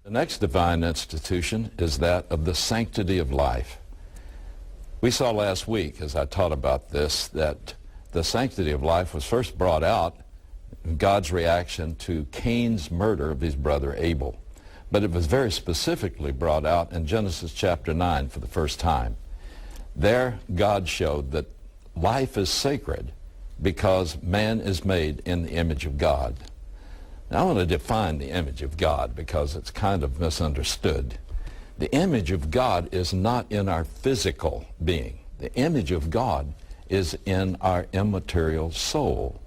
The next divine institution is that of the sanctity of life. We saw last week, as I taught about this, that the sanctity of life was first brought out in God's reaction to Cain's murder of his brother Abel. But it was very specifically brought out in Genesis chapter 9 for the first time. There, God showed that life is sacred because man is made in the image of God. Now, I want to define the image of God because it's kind of misunderstood. The image of God is not in our physical being. The image of God is in our immaterial soul.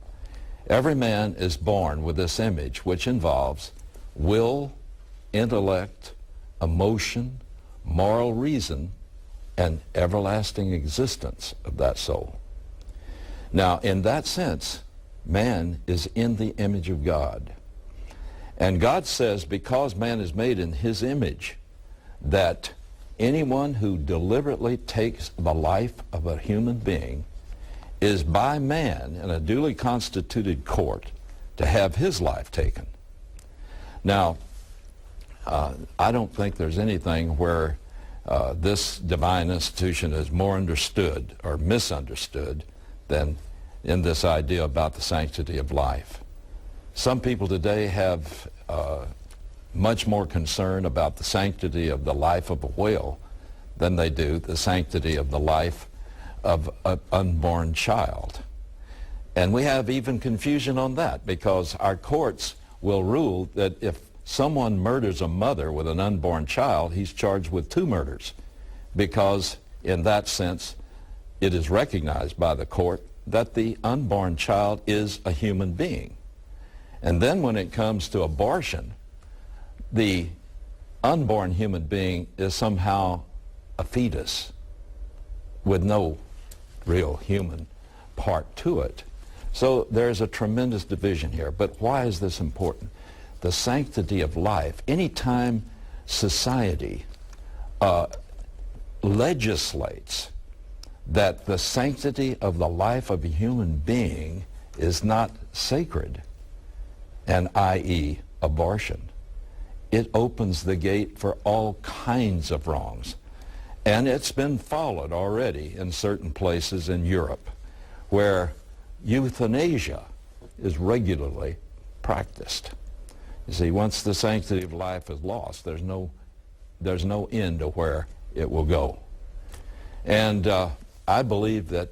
Every man is born with this image, which involves will, intellect, emotion, moral reason, and everlasting existence of that soul. Now, in that sense, man is in the image of God. And God says, because man is made in his image, that anyone who deliberately takes the life of a human being is by man in a duly constituted court to have his life taken. Now, I don't think there's anything where this divine institution is more understood or misunderstood than in this idea about the sanctity of life. Some people today have much more concern about the sanctity of the life of a whale than they do the sanctity of the life of an unborn child. And we have even confusion on that because our courts will rule that if someone murders a mother with an unborn child, he's charged with 2 murders because in that sense it is recognized by the court that the unborn child is a human being. And then when it comes to abortion, the unborn human being is somehow a fetus with no real human part to it. So there's a tremendous division here. But why is this important? The sanctity of life. Anytime society legislates that the sanctity of the life of a human being is not sacred, and i.e. abortion, it opens the gate for all kinds of wrongs. And it's been followed already in certain places in Europe where euthanasia is regularly practiced. You see, once the sanctity of life is lost, there's no end to where it will go. And I believe that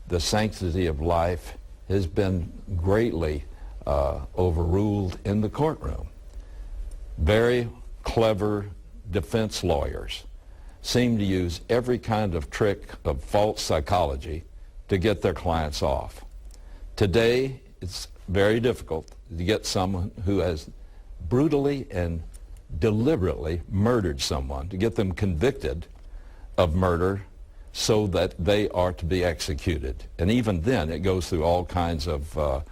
the sanctity of life has been greatly overruled in the courtroom. Very clever defense lawyers seem to use every kind of trick of false psychology to get their clients off. Today, it's very difficult to get someone who has brutally and deliberately murdered someone, to get them convicted of murder so that they are to be executed. And even then, it goes through all kinds of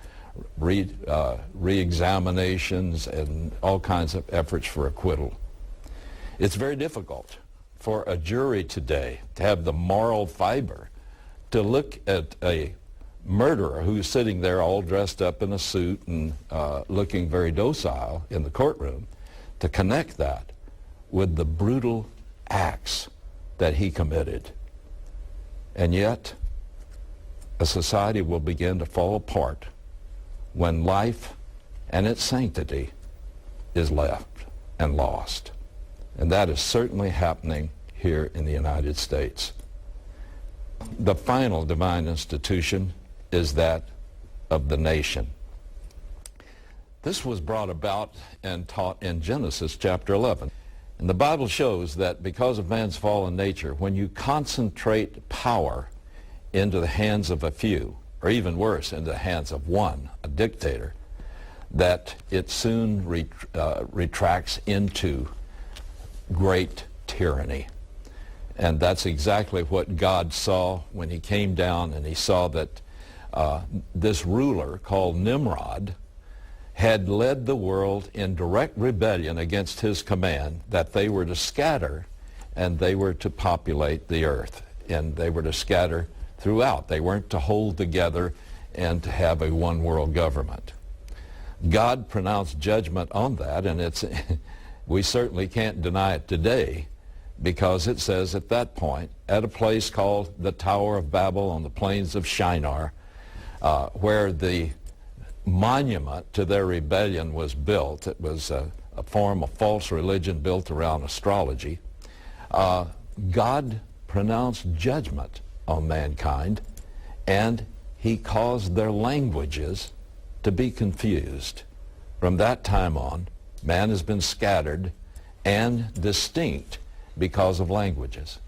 re-examinations and all kinds of efforts for acquittal. It's very difficult for a jury today to have the moral fiber to look at a murderer who's sitting there all dressed up in a suit and looking very docile in the courtroom, to connect that with the brutal acts that he committed. And yet, a society will begin to fall apart when life and its sanctity is left and lost. And that is certainly happening here in the United States. The final divine institution is that of the nation. This was brought about and taught in Genesis chapter 11. And the Bible shows that because of man's fallen nature, when you concentrate power into the hands of a few, or even worse, into the hands of one, a dictator, that it soon retracts into great tyranny. And that's exactly what God saw when he came down and he saw that this ruler called Nimrod had led the world in direct rebellion against his command that they were to scatter and they were to populate the earth. And they were to scatter throughout. They weren't to hold together and to have a one world government. God pronounced judgment on that, and it's We certainly can't deny it today, because it says at that point, at a place called the Tower of Babel on the plains of Shinar, where the monument to their rebellion was built. It was a form of false religion built around astrology. God pronounced judgment on mankind, and he caused their languages to be confused. From that time on, man has been scattered and distinct because of languages.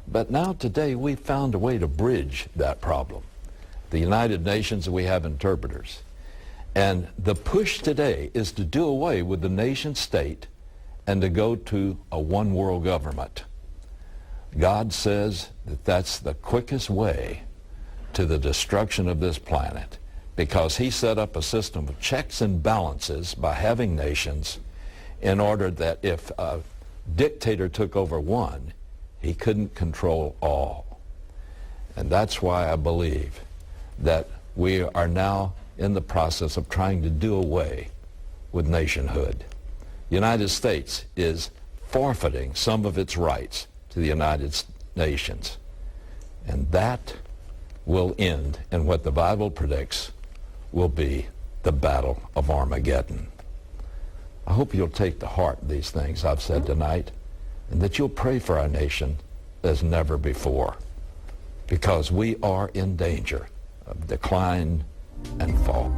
But now today we've found a way to bridge that problem. The United Nations, we have interpreters. And the push today is to do away with the nation state and to go to a one world government. God says that that's the quickest way to the destruction of this planet, because he set up a system of checks and balances by having nations in order that if a dictator took over one, he couldn't control all. And that's why I believe that we are now in the process of trying to do away with nationhood. The United States is forfeiting some of its rights to the United Nations. And that will end in what the Bible predicts will be the Battle of Armageddon. I hope you'll take to heart these things I've said tonight, and that you'll pray for our nation as never before, because we are in danger of decline and fall.